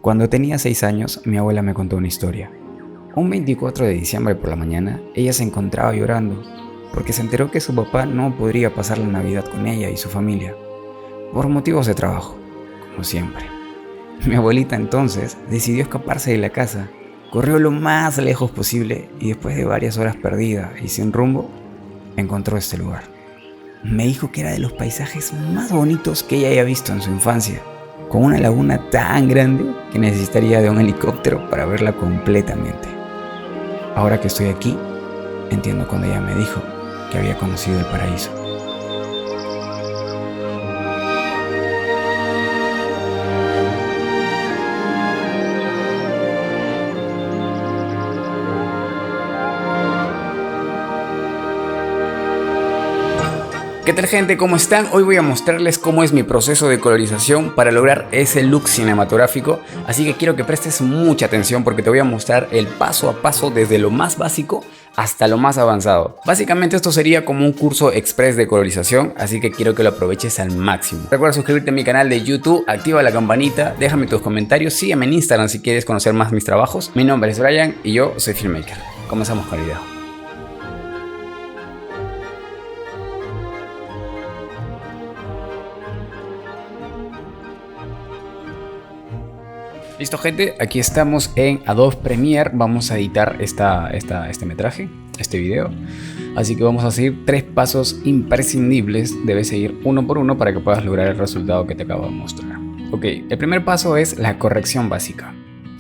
Cuando tenía 6 años, mi abuela me contó una historia. Un 24 de diciembre por la mañana, ella se encontraba llorando porque se enteró que su papá no podría pasar la Navidad con ella y su familia, por motivos de trabajo, como siempre. Mi abuelita entonces decidió escaparse de la casa, corrió lo más lejos posible y después de varias horas perdida y sin rumbo, encontró este lugar. Me dijo que era de los paisajes más bonitos que ella haya visto en su infancia, con una laguna tan grande que necesitaría de un helicóptero para verla completamente. Ahora que estoy aquí, entiendo cuando ella me dijo que había conocido el paraíso. ¿Qué tal, gente? ¿Cómo están? Hoy voy a mostrarles cómo es mi proceso de colorización para lograr ese look cinematográfico, así que quiero que prestes mucha atención porque te voy a mostrar el paso a paso desde lo más básico hasta lo más avanzado. Básicamente esto sería como un curso express de colorización, así que quiero que lo aproveches al máximo. Recuerda suscribirte a mi canal de YouTube, activa la campanita, déjame tus comentarios, sígueme en Instagram si quieres conocer más mis trabajos. Mi nombre es Brian y yo soy filmmaker. Comenzamos con el video. Listo, gente, aquí estamos en Adobe Premiere. Vamos a editar este metraje, este video. Así que vamos a seguir 3 pasos imprescindibles. Debes seguir uno por uno para que puedas lograr el resultado que te acabo de mostrar. Ok, el primer paso es la corrección básica.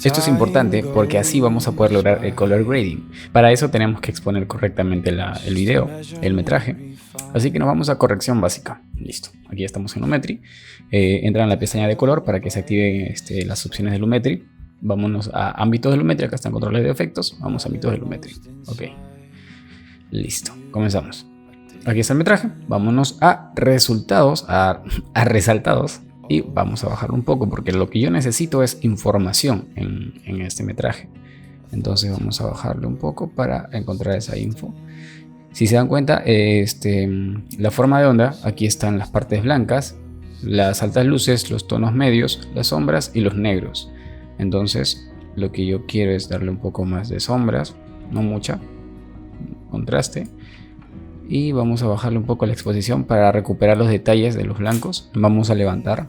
Esto es importante porque así vamos a poder lograr el color grading. Para eso tenemos que exponer correctamente el video, el metraje. Así que nos vamos a corrección básica. Listo, aquí estamos en Lumetri. Entra en la pestaña de color para que se activen las opciones de Lumetri. Vámonos a ámbitos de Lumetri. Acá están controles de efectos. Vamos a ámbitos de Lumetri. Ok, listo, comenzamos. Aquí está el metraje. Vámonos a resultados, a resaltados. Y vamos a bajarlo un poco porque lo que yo necesito es información en este metraje. Entonces vamos a bajarle un poco para encontrar esa info. Si se dan cuenta, la forma de onda, aquí están las partes blancas, las altas luces, los tonos medios, las sombras y los negros. Entonces lo que yo quiero es darle un poco más de sombras, no mucha, contraste. Y vamos a bajarle un poco la exposición para recuperar los detalles de los blancos. Vamos a levantar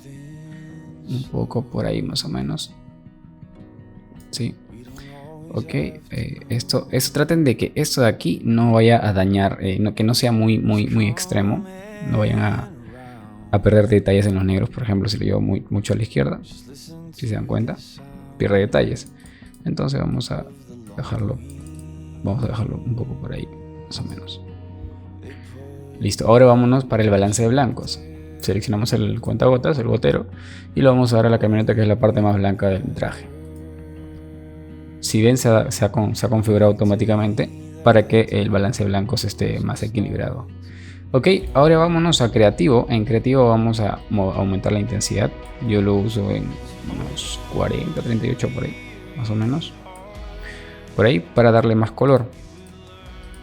un poco por ahí más o menos. Sí. Ok, esto traten de que esto de aquí no vaya a dañar, que no sea muy extremo. No vayan a perder detalles en los negros, por ejemplo, si lo llevo mucho a la izquierda. Si se dan cuenta, pierde detalles. Entonces vamos a dejarlo un poco por ahí, más o menos. Listo, ahora vámonos para el balance de blancos. Seleccionamos el cuentagotas, el gotero, y lo vamos a dar a la camioneta, que es la parte más blanca del traje. Si ven, se ha configurado automáticamente para que el balance de blancos esté más equilibrado. Ok, ahora vámonos a creativo. En creativo vamos a aumentar la intensidad. Yo lo uso en unos 40, 38 por ahí, más o menos. Por ahí, para darle más color,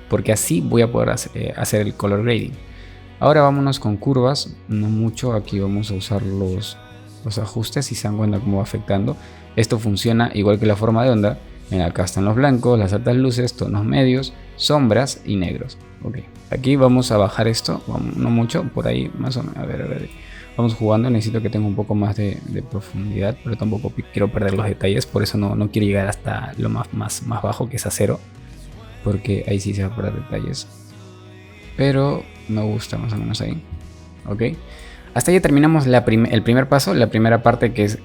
porque así voy a poder hacer el color grading. Ahora vámonos con curvas, no mucho. Aquí vamos a usar los ajustes y se dan cuenta cómo va afectando. Esto funciona igual que la forma de onda. Acá están los blancos, las altas luces, tonos medios, sombras y negros. Ok, aquí vamos a bajar esto, no mucho, por ahí más o menos. A ver, vamos jugando. Necesito que tenga un poco más de profundidad, pero tampoco quiero perder los detalles. Por eso no quiero llegar hasta lo más bajo, que es a 0, porque ahí sí se va a perder detalles. Pero me gusta más o menos ahí. Ok, hasta ya terminamos el primer paso, la primera parte, que es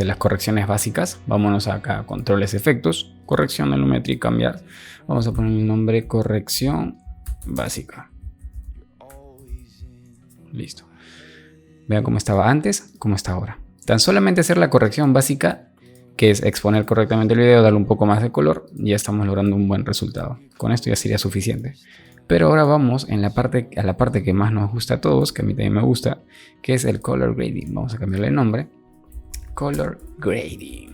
las correcciones básicas. Vámonos acá a controles, efectos, corrección, Lumetri, cambiar. Vamos a poner el nombre corrección básica. Listo. Vean cómo estaba antes, cómo está ahora. Tan solamente hacer la corrección básica, que es exponer correctamente el video, darle un poco más de color, ya estamos logrando un buen resultado. Con esto ya sería suficiente. Pero ahora vamos a la parte que más nos gusta a todos, que a mí también me gusta, que es el color grading. Vamos a cambiarle el nombre. Color grading.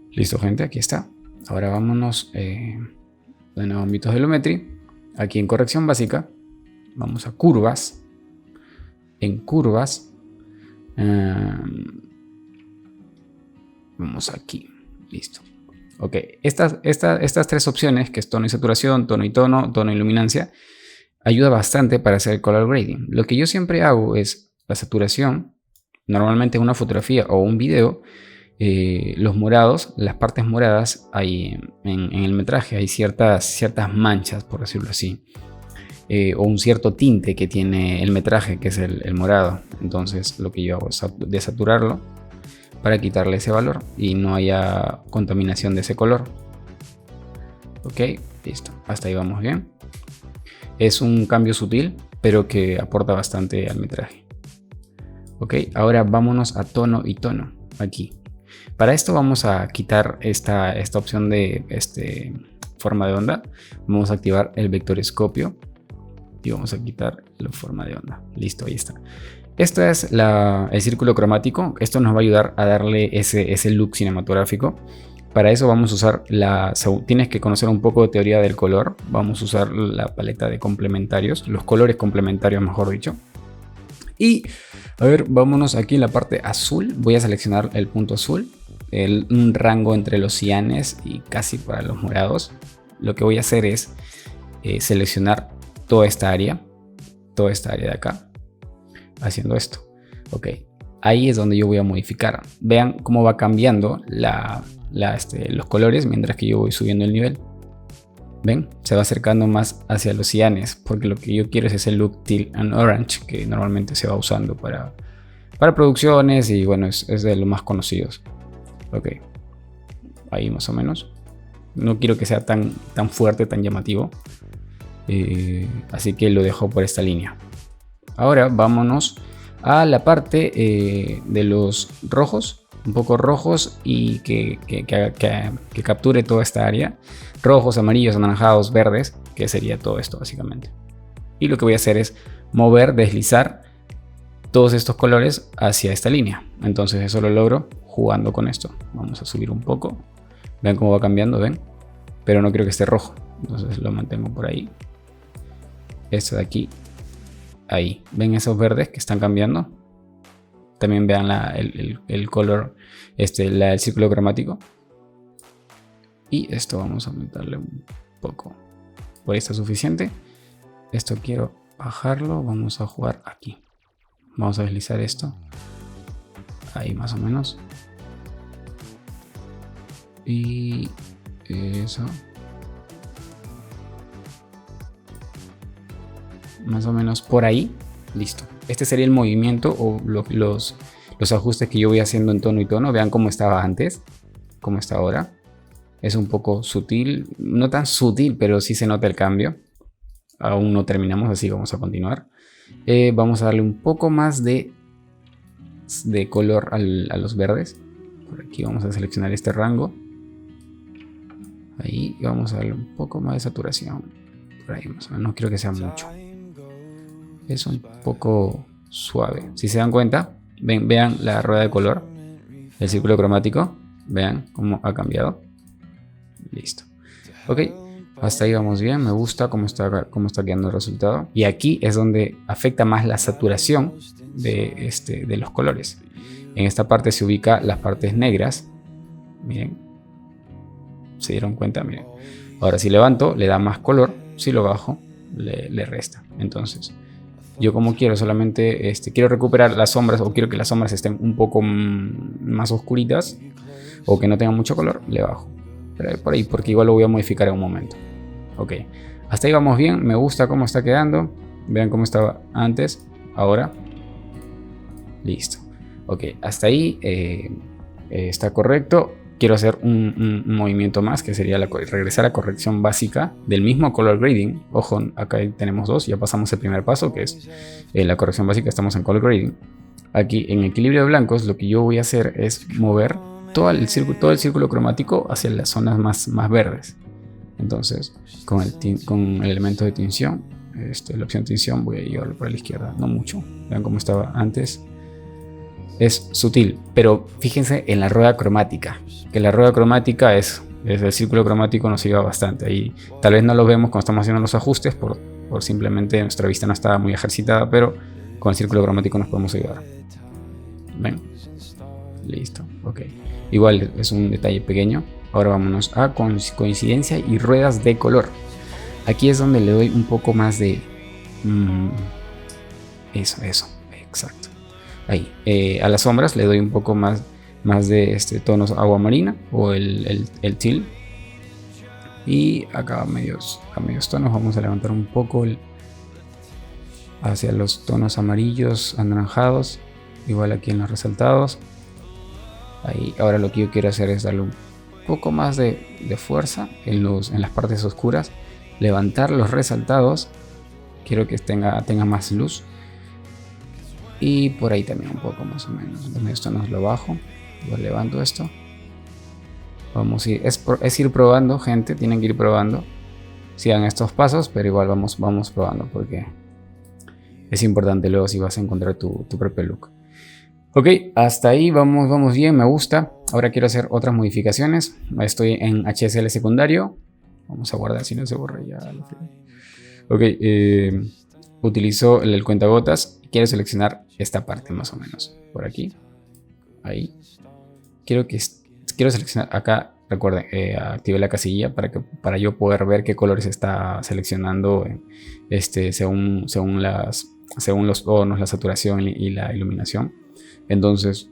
Listo, gente, aquí está. Ahora vámonos de nuevo a ámbitos de Lumetri. Aquí en corrección básica, vamos a curvas. En curvas, Vamos aquí. Listo. Ok, estas tres opciones, que es tono y saturación, tono y tono, tono y luminancia, ayuda bastante para hacer el color grading. Lo que yo siempre hago es la saturación. Normalmente en una fotografía o un video, los morados, las partes moradas, hay en el metraje hay ciertas manchas, por decirlo así, o un cierto tinte que tiene el metraje, que es el morado. Entonces lo que yo hago es desaturarlo para quitarle ese valor y no haya contaminación de ese color. Ok, listo, hasta ahí vamos bien. Es un cambio sutil, pero que aporta bastante al metraje. Ok, ahora vámonos a tono y tono, aquí. Para esto vamos a quitar esta opción de forma de onda. Vamos a activar el vectorescopio y vamos a quitar la forma de onda. Listo, ahí está. Esto es el círculo cromático. Esto nos va a ayudar a darle ese look cinematográfico. Para eso vamos a usar tienes que conocer un poco de teoría del color. Vamos a usar la paleta de complementarios, los colores complementarios, mejor dicho. Y a ver, vámonos aquí en la parte azul. Voy a seleccionar el punto azul, un rango entre los cianes y casi para los morados. Lo que voy a hacer es seleccionar toda esta área de acá, haciendo esto. Ok, ahí es donde yo voy a modificar. Vean cómo va cambiando los colores mientras que yo voy subiendo el nivel. ¿Ven? Se va acercando más hacia los cianes, porque lo que yo quiero es ese look teal and orange que normalmente se va usando para producciones y bueno, es de los más conocidos. Ok, ahí más o menos. No quiero que sea tan fuerte, tan llamativo, así que lo dejo por esta línea. Ahora vámonos a la parte de los rojos, un poco rojos, y que capture toda esta área. Rojos, amarillos, anaranjados, verdes, que sería todo esto básicamente. Y lo que voy a hacer es deslizar todos estos colores hacia esta línea. Entonces eso lo logro jugando con esto. Vamos a subir un poco. Vean cómo va cambiando, ¿ven? Pero no quiero que esté rojo, entonces lo mantengo por ahí. Esto de aquí, ahí. ¿Ven esos verdes que están cambiando? También vean el color, el círculo cromático. Y esto vamos a aumentarle un poco. Por ahí está suficiente. Esto quiero bajarlo. Vamos a jugar aquí. Vamos a deslizar esto. Ahí más o menos. Y eso. Más o menos por ahí. Listo. Este sería el movimiento o los ajustes que yo voy haciendo en tono y tono. Vean cómo estaba antes, cómo está ahora. Es un poco sutil, no tan sutil, pero sí se nota el cambio. Aún no terminamos, así que vamos a continuar. Vamos a darle un poco más de color a los verdes. Por aquí vamos a seleccionar este rango. Ahí vamos a darle un poco más de saturación. Por ahí más o menos, no quiero que sea mucho. Es un poco suave. Si se dan cuenta, vean la rueda de color, el círculo cromático. Vean cómo ha cambiado. Listo. Ok, hasta ahí vamos bien. Me gusta cómo está quedando el resultado. Y aquí es donde afecta más la saturación de los colores. En esta parte se ubica las partes negras. Miren. ¿Se dieron cuenta? Miren. Ahora si levanto, le da más color. Si lo bajo, le resta. Entonces, yo como quiero solamente quiero recuperar las sombras, o quiero que las sombras estén un poco más oscuritas, o que no tengan mucho color, le bajo. Por ahí, porque igual lo voy a modificar en un momento. Ok, hasta ahí vamos bien. Me gusta cómo está quedando. Vean cómo estaba antes, ahora. Listo. Ok, hasta ahí está correcto. Quiero hacer un movimiento más, que sería regresar a corrección básica del mismo color grading. Ojo, acá tenemos dos, ya pasamos el primer paso, que es la corrección básica. Estamos en color grading. Aquí en equilibrio de blancos, lo que yo voy a hacer es mover todo el círculo cromático hacia las zonas más verdes. Entonces, con el elemento de tinción, la opción tinción, voy a llevarlo para la izquierda, no mucho. Vean cómo estaba antes. Es sutil, pero fíjense en la rueda cromática, que la rueda cromática es el círculo cromático, nos ayuda bastante. Ahí tal vez no lo vemos cuando estamos haciendo los ajustes, por simplemente nuestra vista no está muy ejercitada, pero con el círculo cromático nos podemos ayudar. ¿Ven? Listo, ok. Igual es un detalle pequeño. Ahora vámonos a coincidencia y ruedas de color. Aquí es donde le doy un poco más de... eso, exacto. Ahí. A las sombras le doy un poco más de tonos agua marina o el teal. Y acá a medios tonos vamos a levantar un poco hacia los tonos amarillos, anaranjados. Igual aquí en los resaltados. Ahí. Ahora lo que yo quiero hacer es darle un poco más de fuerza en las partes oscuras. Levantar los resaltados. Quiero que tenga más luz. Y por ahí también un poco más o menos. Los medios tonos lo bajo. Igual levanto esto. Vamos a ir, es ir probando, gente. Tienen que ir probando. Sigan estos pasos, pero igual vamos probando porque es importante luego si vas a encontrar tu propio look. Ok, hasta ahí vamos bien, me gusta. Ahora quiero hacer otras modificaciones. Estoy en HSL secundario. Vamos a guardar si no se borra ya. Ok, utilizo el cuentagotas. Quiero seleccionar esta parte más o menos. Por aquí. Ahí. Quiero seleccionar acá. Recuerden, activé la casilla para yo poder ver qué colores está seleccionando según los tonos, la saturación y la iluminación. Entonces,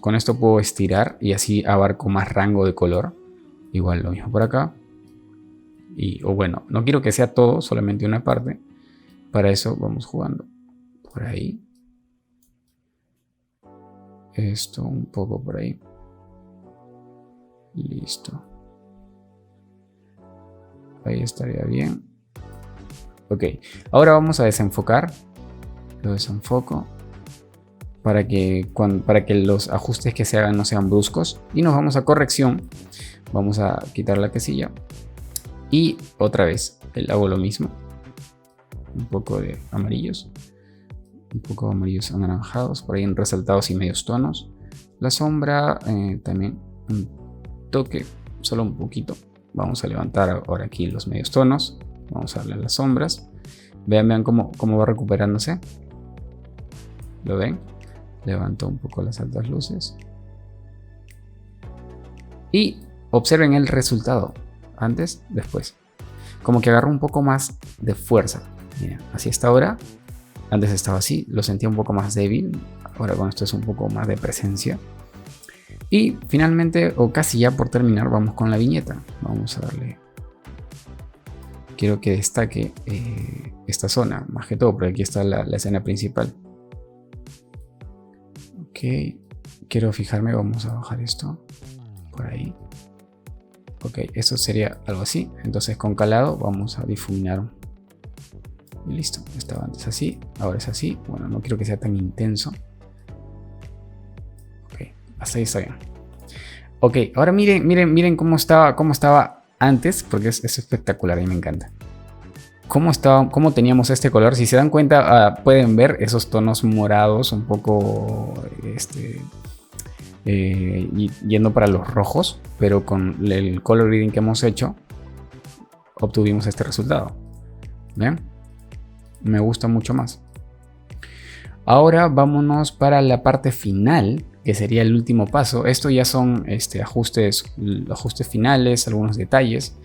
con esto puedo estirar y así abarco más rango de color. Igual lo mismo por acá. O bueno, no quiero que sea todo, solamente una parte. Para eso vamos jugando por ahí. Esto un poco por ahí. Listo. Ahí estaría bien. Ok, ahora vamos a desenfocar. Lo desenfoco para que los ajustes que se hagan no sean bruscos. Y nos vamos a corrección. Vamos a quitar la casilla. Y otra vez hago lo mismo. Un poco de amarillos. Un poco de amarillos anaranjados. Por ahí en resaltados y medios tonos. La sombra también un toque. Solo un poquito. Vamos a levantar ahora aquí los medios tonos. Vamos a darle las sombras. Vean cómo va recuperándose. ¿Lo ven? Levanto un poco las altas luces. Y observen el resultado. Antes, después. Como que agarró un poco más de fuerza. Miren, así está ahora. Antes estaba así. Lo sentía un poco más débil. Ahora con esto es un poco más de presencia. Y finalmente, o casi ya por terminar, vamos con la viñeta. Vamos a darle... Quiero que destaque esta zona, más que todo, porque aquí está la escena principal. Ok, quiero fijarme, vamos a bajar esto por ahí. Ok, esto sería algo así. Entonces con calado vamos a difuminar. Y listo, estaba antes así, ahora es así. Bueno, no quiero que sea tan intenso. Ok, hasta ahí está bien. Ok, ahora miren cómo estaba antes, porque es espectacular y me encanta. Cómo teníamos este color. Si se dan cuenta, pueden ver esos tonos morados un poco yendo para los rojos, pero con el color grading que hemos hecho obtuvimos este resultado. ¿Ven? Me gusta mucho más. Ahora vámonos para la parte final, que sería el último paso. Esto ya son ajustes finales, algunos detalles.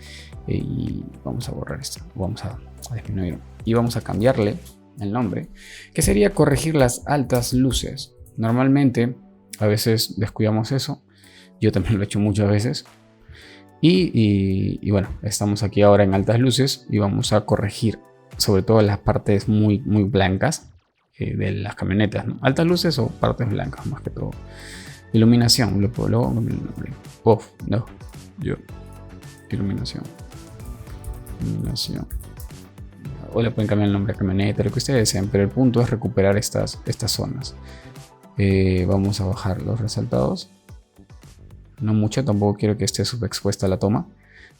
Y vamos a borrar esto. Vamos a disminuir. Y vamos a cambiarle el nombre, que sería corregir las altas luces. Normalmente, a veces descuidamos eso. Yo también lo he hecho muchas veces. Y bueno, estamos aquí ahora en altas luces y vamos a corregir sobre todo las partes muy blancas de las camionetas, ¿no? Altas luces o partes blancas más que todo. Iluminación, iluminación. O le pueden cambiar el nombre a camioneta, lo que ustedes deseen, pero el punto es recuperar estas zonas. Vamos a bajar los resaltados. No mucho, tampoco quiero que esté subexpuesta la toma,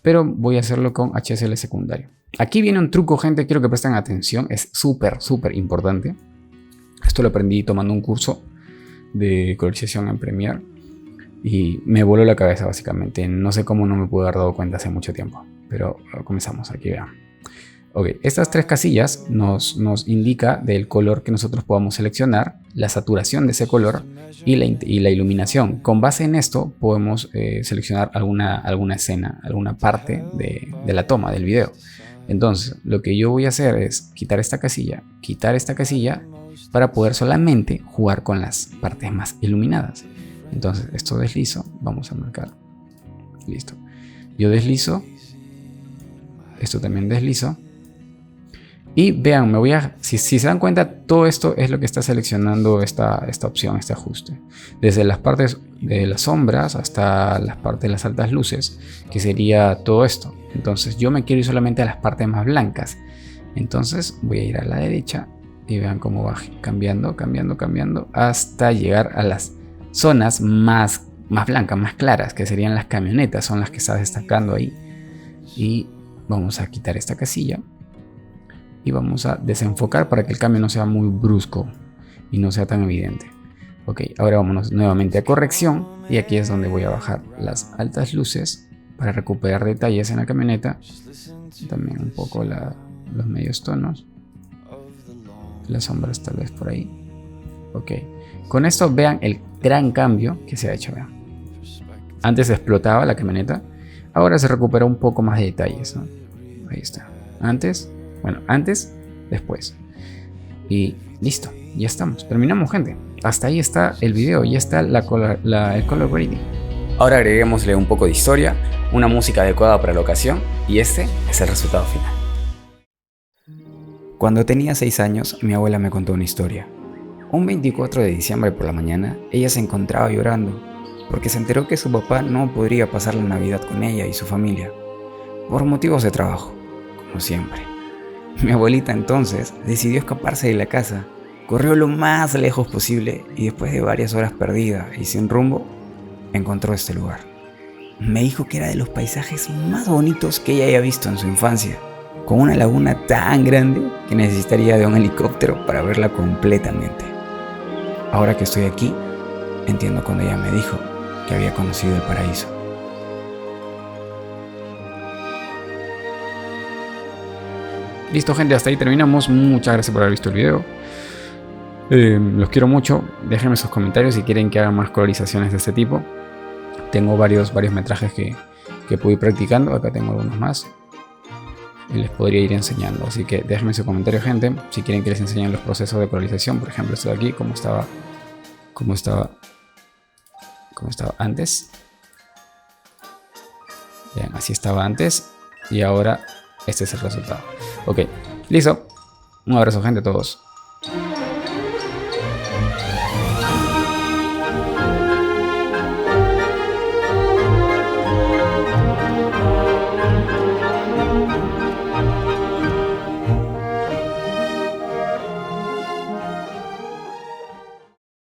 pero voy a hacerlo con HSL secundario. Aquí viene un truco, gente, quiero que presten atención, es súper importante. Esto lo aprendí tomando un curso de colorización en Premiere y me voló la cabeza básicamente. No sé cómo no me pude haber dado cuenta hace mucho tiempo, pero comenzamos aquí, vean. Ok, estas tres casillas nos indica del color que nosotros podamos seleccionar, la saturación de ese color y la iluminación. Con base en esto podemos seleccionar alguna escena, alguna parte de la toma del video. Entonces lo que yo voy a hacer es quitar esta casilla para poder solamente jugar con las partes más iluminadas. Entonces esto deslizo, vamos a marcar, listo. Yo deslizo, esto también deslizo. Y vean, si se dan cuenta, todo esto es lo que está seleccionando esta opción, este ajuste. Desde las partes de las sombras hasta las partes de las altas luces, que sería todo esto. Entonces yo me quiero ir solamente a las partes más blancas. Entonces voy a ir a la derecha y vean cómo va cambiando hasta llegar a las zonas más blancas, más claras, que serían las camionetas, son las que está destacando ahí. Y vamos a quitar esta casilla. Y vamos a desenfocar para que el cambio no sea muy brusco y no sea tan evidente. Ok, ahora vámonos nuevamente a corrección y aquí es donde voy a bajar las altas luces para recuperar detalles en la camioneta. También un poco los medios tonos, las sombras tal vez por ahí. Ok, con esto vean el gran cambio que se ha hecho. Vean. Antes explotaba la camioneta, ahora se recupera un poco más de detalles, ¿no? Ahí está, antes, después. Y listo, ya estamos, terminamos, gente. Hasta ahí está el video, ya está el color grading. Ahora agreguémosle un poco de historia, una música adecuada para la ocasión y este es el resultado final. Cuando tenía 6 años, mi abuela me contó una historia. Un 24 de diciembre por la mañana, ella se encontraba llorando porque se enteró que su papá no podría pasar la Navidad con ella y su familia, por motivos de trabajo, como siempre. Mi abuelita entonces decidió escaparse de la casa, corrió lo más lejos posible y después de varias horas perdida y sin rumbo, encontró este lugar. Me dijo que era de los paisajes más bonitos que ella haya visto en su infancia, con una laguna tan grande que necesitaría de un helicóptero para verla completamente. Ahora que estoy aquí, entiendo cuando ella me dijo que había conocido el paraíso. Listo, gente, hasta ahí terminamos. Muchas gracias por haber visto el video. Los quiero mucho. Déjenme sus comentarios si quieren que haga más colorizaciones de este tipo. Tengo varios metrajes que pude ir practicando. Acá tengo algunos más y les podría ir enseñando. Así que déjenme su comentario, gente, si quieren que les enseñe los procesos de colorización. Por ejemplo, esto de aquí, cómo estaba antes. Bien, así estaba antes y ahora este es el resultado. Ok, listo. Un abrazo, gente, a todos.